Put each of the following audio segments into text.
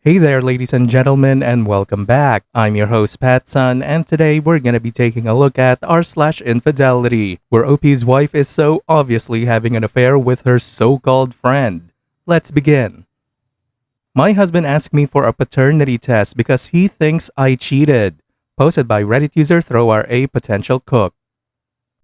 Hey there, ladies and gentlemen, and welcome back. I'm your host, PattSun, and today we're gonna be taking a look at r/infidelity, where OP's wife is so obviously having an affair with her so-called friend. Let's begin. My husband asked me for a paternity test because he thinks I cheated. Posted by Reddit user a potential cook.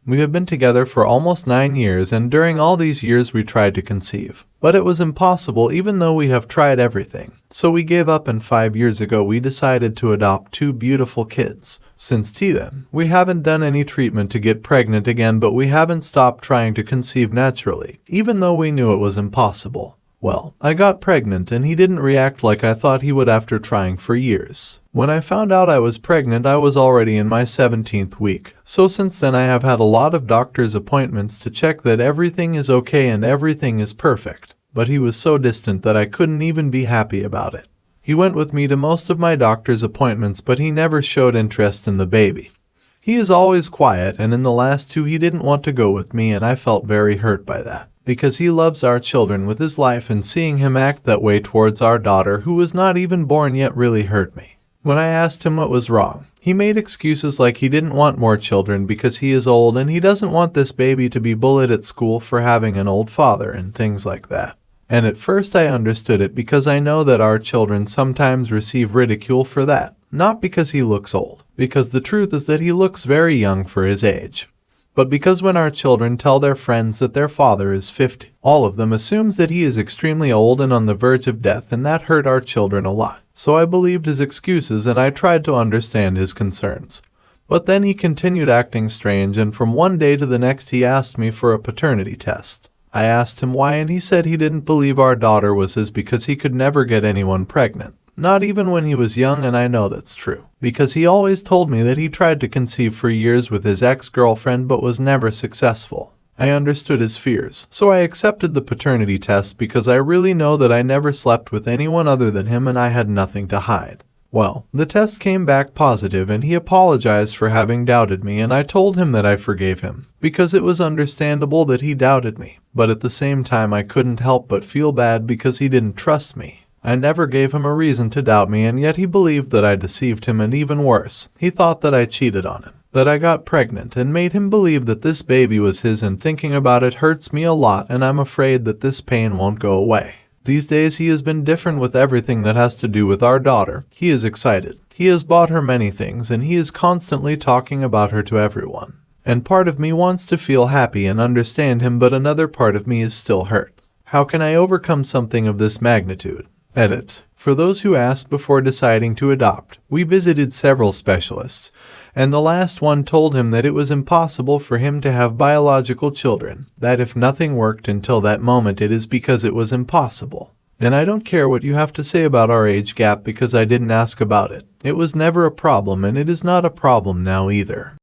We have been together for almost 9 years, and during all these years we tried to conceive. But it was impossible even though we have tried everything. So we gave up, and 5 years ago we decided to adopt 2 beautiful kids. Since then, we haven't done any treatment to get pregnant again, but we haven't stopped trying to conceive naturally, even though we knew it was impossible. Well, I got pregnant and he didn't react like I thought he would after trying for years. When I found out I was pregnant, I was already in my 17th week. So since then I have had a lot of doctor's appointments to check that everything is okay and everything is perfect. But he was so distant that I couldn't even be happy about it. He went with me to most of my doctor's appointments, but he never showed interest in the baby. He is always quiet, and in the last 2 he didn't want to go with me, and I felt very hurt by that. Because he loves our children with his life, and seeing him act that way towards our daughter, who was not even born yet, really hurt me. When I asked him what was wrong, he made excuses like he didn't want more children because he is old and he doesn't want this baby to be bullied at school for having an old father and things like that. And at first I understood it because I know that our children sometimes receive ridicule for that, not because he looks old, because the truth is that he looks very young for his age. But because when our children tell their friends that their father is 50, all of them assumes that he is extremely old and on the verge of death, and that hurt our children a lot. So I believed his excuses and I tried to understand his concerns. But then he continued acting strange, and from one day to the next he asked me for a paternity test. I asked him why, and he said he didn't believe our daughter was his because he could never get anyone pregnant. Not even when he was young, and I know that's true. Because he always told me that he tried to conceive for years with his ex-girlfriend but was never successful. I understood his fears, so I accepted the paternity test because I really know that I never slept with anyone other than him and I had nothing to hide. Well, the test came back positive and he apologized for having doubted me, and I told him that I forgave him, because it was understandable that he doubted me, but at the same time I couldn't help but feel bad because he didn't trust me. I never gave him a reason to doubt me, and yet he believed that I deceived him, and even worse, he thought that I cheated on him, that I got pregnant and made him believe that this baby was his, and thinking about it hurts me a lot, and I'm afraid that this pain won't go away. These days he has been different with everything that has to do with our daughter. He is excited. He has bought her many things, and he is constantly talking about her to everyone. And part of me wants to feel happy and understand him, but another part of me is still hurt. How can I overcome something of this magnitude? Edit. For those who asked before deciding to adopt, we visited several specialists, and the last one told him that it was impossible for him to have biological children, that if nothing worked until that moment it is because it was impossible. And I don't care what you have to say about our age gap because I didn't ask about it. It was never a problem, and it is not a problem now either.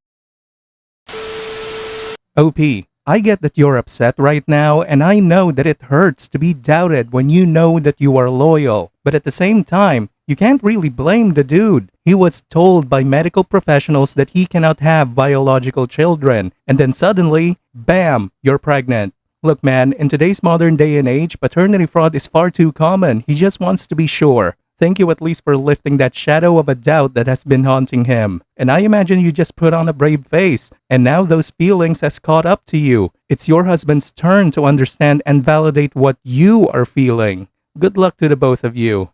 OP, I get that you're upset right now, and I know that it hurts to be doubted when you know that you are loyal. But at the same time, you can't really blame the dude. He was told by medical professionals that he cannot have biological children, and then suddenly, bam, you're pregnant. Look man, in today's modern day and age, paternity fraud is far too common. He just wants to be sure. Thank you at least for lifting that shadow of a doubt that has been haunting him. And I imagine you just put on a brave face, and now those feelings has caught up to you. It's your husband's turn to understand and validate what you are feeling. Good luck to the both of you.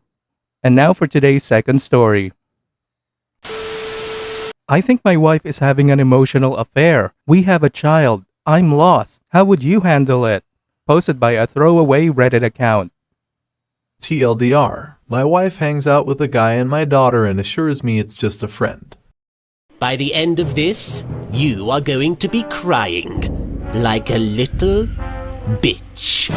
And now for today's second story. I think my wife is having an emotional affair. We have a child. I'm lost. How would you handle it? Posted by a throwaway Reddit account. TLDR. My wife hangs out with a guy and my daughter and assures me it's just a friend. By the end of this, you are going to be crying like a little bitch.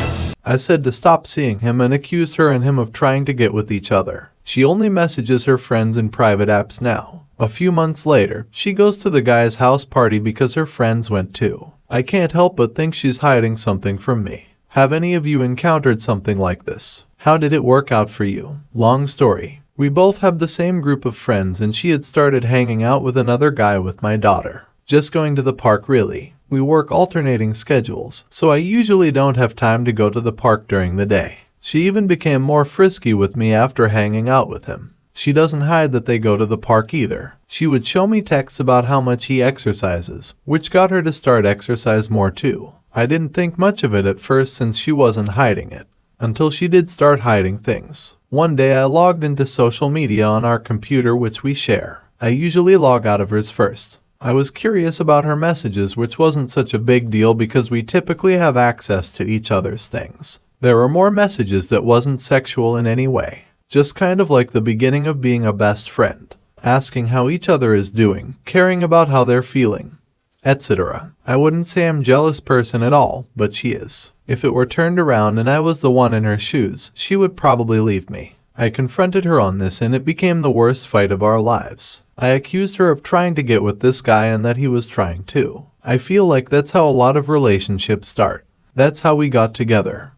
I said to stop seeing him and accused her and him of trying to get with each other. She only messages her friends in private apps now. A few months later, she goes to the guy's house party because her friends went too. I can't help but think she's hiding something from me. Have any of you encountered something like this? How did it work out for you? Long story. We both have the same group of friends, and she had started hanging out with another guy with my daughter. Just going to the park really. We work alternating schedules, so I usually don't have time to go to the park during the day. She even became more frisky with me after hanging out with him. She doesn't hide that they go to the park either. She would show me texts about how much he exercises, which got her to start exercise more too. I didn't think much of it at first since she wasn't hiding it, until she did start hiding things. One day I logged into social media on our computer which we share. I usually log out of hers first. I was curious about her messages, which wasn't such a big deal because we typically have access to each other's things. There were more messages that wasn't sexual in any way, just kind of like the beginning of being a best friend, asking how each other is doing, caring about how they're feeling, etc. I wouldn't say I'm a jealous person at all, but she is. If it were turned around and I was the one in her shoes, she would probably leave me. I confronted her on this and it became the worst fight of our lives. I accused her of trying to get with this guy and that he was trying too. I feel like that's how a lot of relationships start. That's how we got together.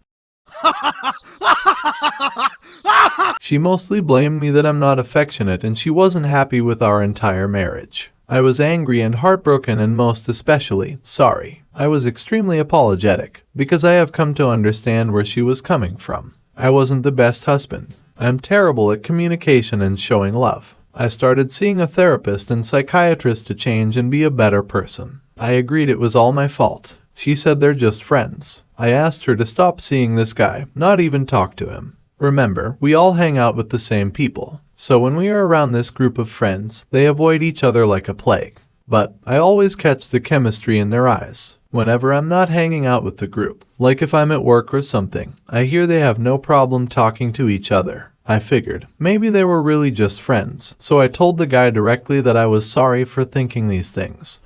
She mostly blamed me that I'm not affectionate and she wasn't happy with our entire marriage. I was angry and heartbroken and most especially sorry. I was extremely apologetic because I have come to understand where she was coming from. I wasn't the best husband. I'm terrible at communication and showing love. I started seeing a therapist and psychiatrist to change and be a better person. I agreed it was all my fault. She said they're just friends. I asked her to stop seeing this guy, not even talk to him. Remember, we all hang out with the same people. So when we are around this group of friends, they avoid each other like a plague. But I always catch the chemistry in their eyes. Whenever I'm not hanging out with the group, like if I'm at work or something, I hear they have no problem talking to each other. I figured maybe they were really just friends, so I told the guy directly that I was sorry for thinking these things.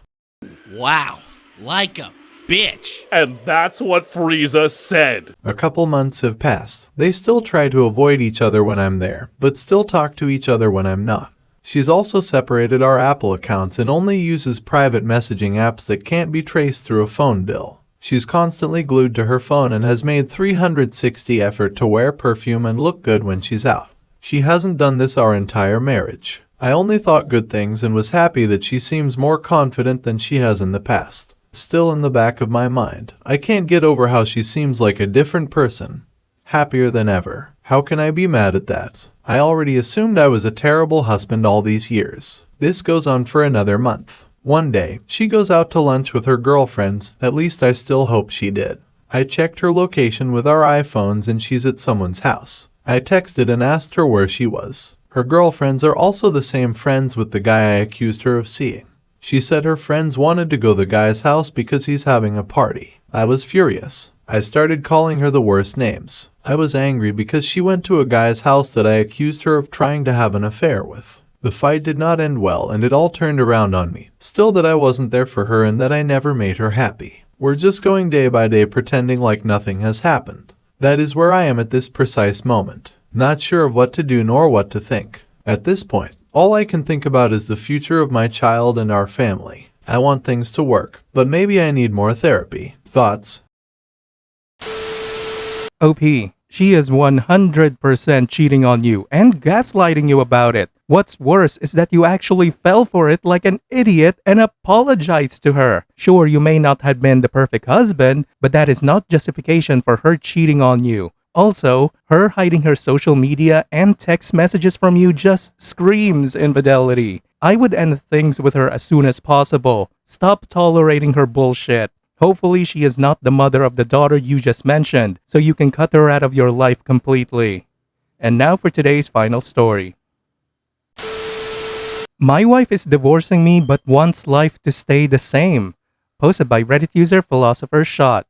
Wow, like a bitch. And that's what Frieza said. A couple months have passed. They still try to avoid each other when I'm there, but still talk to each other when I'm not. She's also separated our Apple accounts and only uses private messaging apps that can't be traced through a phone bill. She's constantly glued to her phone and has made 360 effort to wear perfume and look good when she's out. She hasn't done this our entire marriage. I only thought good things and was happy that she seems more confident than she has in the past. Still in the back of my mind, I can't get over how she seems like a different person. Happier than ever. How can I be mad at that? I already assumed I was a terrible husband all these years. This goes on for another month. One day, she goes out to lunch with her girlfriends, at least I still hope she did. I checked her location with our iPhones and she's at someone's house. I texted and asked her where she was. Her girlfriends are also the same friends with the guy I accused her of seeing. She said her friends wanted to go to the guy's house because he's having a party. I was furious. I started calling her the worst names. I was angry because she went to a guy's house that I accused her of trying to have an affair with. The fight did not end well and it all turned around on me. Still that I wasn't there for her and that I never made her happy. We're just going day by day pretending like nothing has happened. That is where I am at this precise moment. Not sure of what to do nor what to think. At this point, all I can think about is the future of my child and our family. I want things to work, but maybe I need more therapy. Thoughts? OP, she is 100% cheating on you and gaslighting you about it. What's worse is that you actually fell for it like an idiot and apologized to her. Sure, you may not have been the perfect husband, but that is not justification for her cheating on you. Also, her hiding her social media and text messages from you just screams infidelity. I would end things with her as soon as possible. Stop tolerating her bullshit. Hopefully she is not the mother of the daughter you just mentioned, so you can cut her out of your life completely. And now for today's final story. My wife is divorcing me but wants life to stay the same. Posted by Reddit user Philosopher Shot.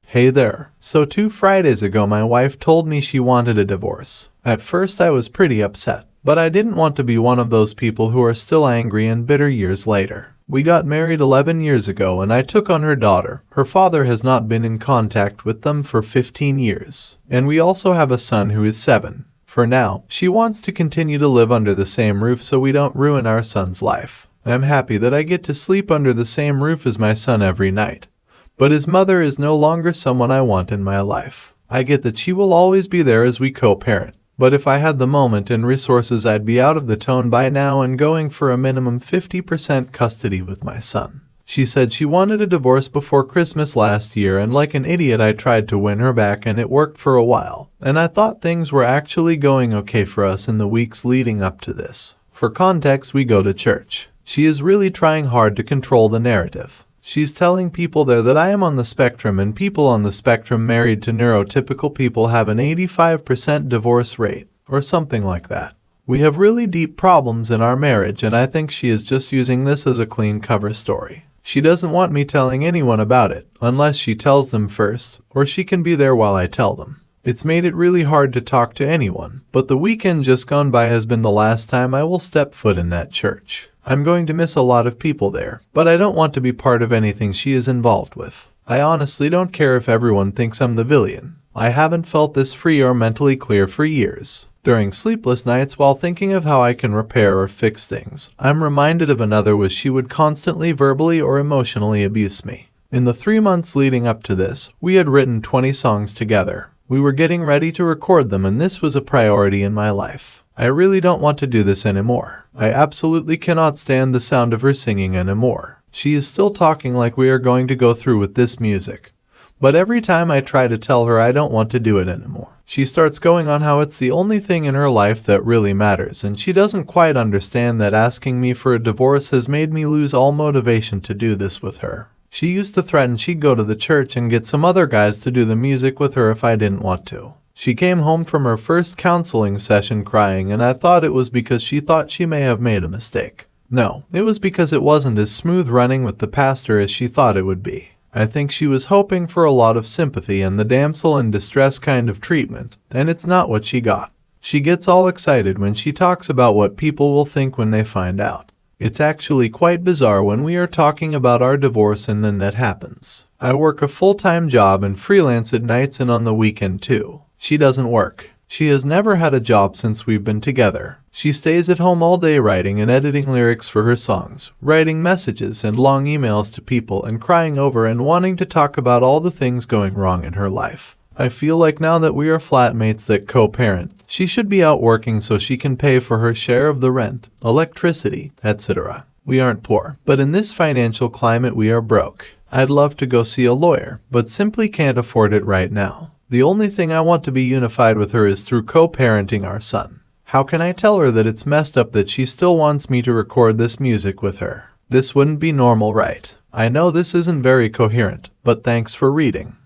Hey there. So 2 Fridays ago my wife told me she wanted a divorce. At first I was pretty upset, but I didn't want to be one of those people who are still angry and bitter years later. We got married 11 years ago and I took on her daughter. Her father has not been in contact with them for 15 years. And we also have a son who is 7. For now, she wants to continue to live under the same roof so we don't ruin our son's life. I'm happy that I get to sleep under the same roof as my son every night. But his mother is no longer someone I want in my life. I get that she will always be there as we co-parent. But if I had the moment and resources, I'd be out of the tone by now and going for a minimum 50% custody with my son. She said she wanted a divorce before Christmas last year, and like an idiot I tried to win her back, and it worked for a while. And I thought things were actually going okay for us in the weeks leading up to this. For context, we go to church. She is really trying hard to control the narrative. She's telling people there that I am on the spectrum, and people on the spectrum married to neurotypical people have an 85% divorce rate, or something like that. We have really deep problems in our marriage, and I think she is just using this as a clean cover story. She doesn't want me telling anyone about it, unless she tells them first, or she can be there while I tell them. It's made it really hard to talk to anyone, but the weekend just gone by has been the last time I will step foot in that church. I'm going to miss a lot of people there, but I don't want to be part of anything she is involved with. I honestly don't care if everyone thinks I'm the villain. I haven't felt this free or mentally clear for years. During sleepless nights while thinking of how I can repair or fix things, I'm reminded of another was she would constantly verbally or emotionally abuse me. In the 3 months leading up to this, we had written 20 songs together. We were getting ready to record them, and this was a priority in my life. I really don't want to do this anymore. I absolutely cannot stand the sound of her singing anymore. She is still talking like we are going to go through with this music. But every time I try to tell her I don't want to do it anymore, she starts going on how it's the only thing in her life that really matters, and she doesn't quite understand that asking me for a divorce has made me lose all motivation to do this with her. She used to threaten she'd go to the church and get some other guys to do the music with her if I didn't want to. She came home from her first counseling session crying, and I thought it was because she thought she may have made a mistake. No, it was because it wasn't as smooth running with the pastor as she thought it would be. I think she was hoping for a lot of sympathy and the damsel in distress kind of treatment, and it's not what she got. She gets all excited when she talks about what people will think when they find out. It's actually quite bizarre when we are talking about our divorce and then that happens. I work a full-time job and freelance at nights and on the weekend too. She doesn't work. She has never had a job since we've been together. She stays at home all day writing and editing lyrics for her songs, writing messages and long emails to people, and crying over and wanting to talk about all the things going wrong in her life. I feel like now that we are flatmates that co-parent, she should be out working so she can pay for her share of the rent, electricity, etc. We aren't poor, but in this financial climate we are broke. I'd love to go see a lawyer, but simply can't afford it right now. The only thing I want to be unified with her is through co-parenting our son. How can I tell her that it's messed up that she still wants me to record this music with her? This wouldn't be normal, right? I know this isn't very coherent, but thanks for reading.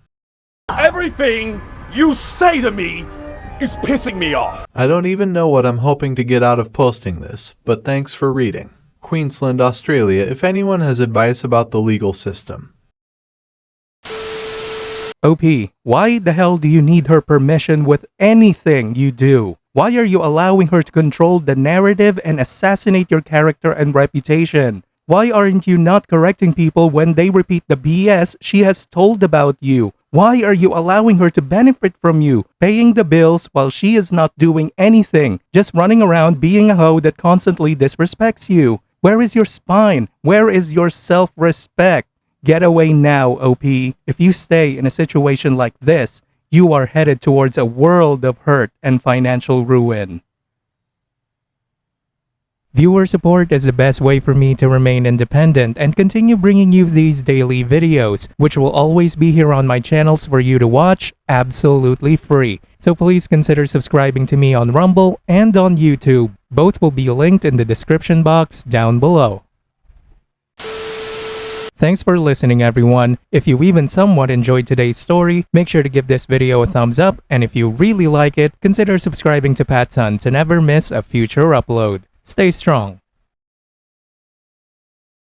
Everything you say to me is pissing me off. I don't even know what I'm hoping to get out of posting this, but thanks for reading. Queensland, Australia, if anyone has advice about the legal system. OP, why the hell do you need her permission with anything you do? Why are you allowing her to control the narrative and assassinate your character and reputation? Why aren't you not correcting people when they repeat the BS she has told about you? Why are you allowing her to benefit from you, paying the bills while she is not doing anything, just running around being a hoe that constantly disrespects you? Where is your spine? Where is your self-respect? Get away now, OP. If you stay in a situation like this, you are headed towards a world of hurt and financial ruin. Viewer support is the best way for me to remain independent and continue bringing you these daily videos, which will always be here on my channels for you to watch absolutely free. So please consider subscribing to me on Rumble and on YouTube. Both will be linked in the description box down below. Thanks for listening, everyone. If you even somewhat enjoyed today's story, make sure to give this video a thumbs up, and if you really like it, consider subscribing to PattSun to never miss a future upload. Stay strong.